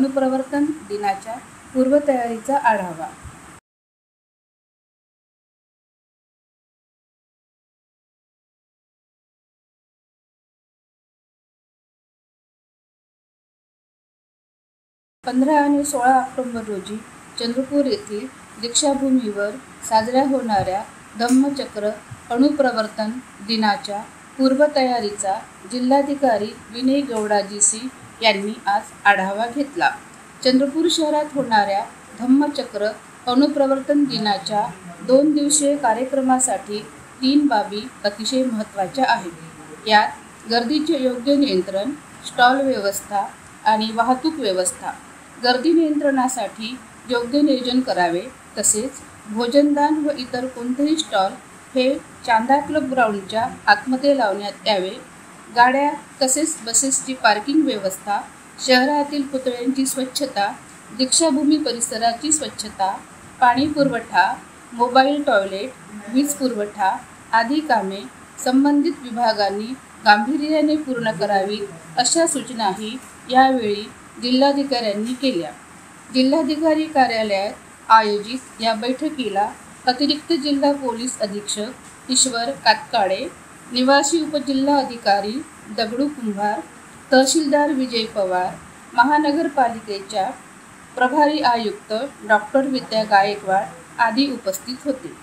अणुप्रवर्तन दिनाच्या पूर्वतयारीचा आढावा। पंधरा आणि 16 ऑक्टोबर रोजी चंद्रपूर येथील दीक्षाभूमीवर साजऱ्या होणाऱ्या धम्मचक्र अणुप्रवर्तन दिनाच्या पूर्वतयारीचा जिल्हाधिकारी विनय गौडाजी यांनी आज आढावा घेतला। चंद्रपूर शहरात होणाऱ्या धम्मचक्र अणुप्रवर्तन दिनाच्या 2 दिवसीय कार्यक्रमासाठी 3 बाबी अतिशय महत्त्वाच्या आहेत। यात गर्दीचे योग्य नियंत्रण, स्टॉल व्यवस्था आणि वाहतूक व्यवस्था। गर्दी नियंत्रणासाठी योग्य नियोजन करावे, तसेच भोजनदान व इतर कोणतेही स्टॉल हे चांदा क्लब ग्राउंडच्या आतमध्ये लावण्यात यावे। गाड्या तसेच बसेसची पार्किंग व्यवस्था, शहरातील पुतळ्यांची स्वच्छता, दीक्षाभूमी परिसराची स्वच्छता, पाणी पुरवठा, मोबाईल टॉयलेट, वीज पुरवठा आदी कामे संबंधित विभागांनी गांभीर्याने पूर्ण करावी, अशा सूचनाही यावेळी जिल्हाधिकाऱ्यांनी केल्या। जिल्हाधिकारी कार्यालयात आयोजित या बैठकीला अतिरिक्त जिल्हा पोलीस अधीक्षक ईश्वर कातकाडे, निवासी उपजिल्हा अधिकारी दगडू कुंभार, तहसीलदार विजय पवार, महानगरपालिकेच्या प्रभारी आयुक्त डॉक्टर विद्या गायकवाड आदी उपस्थित होते।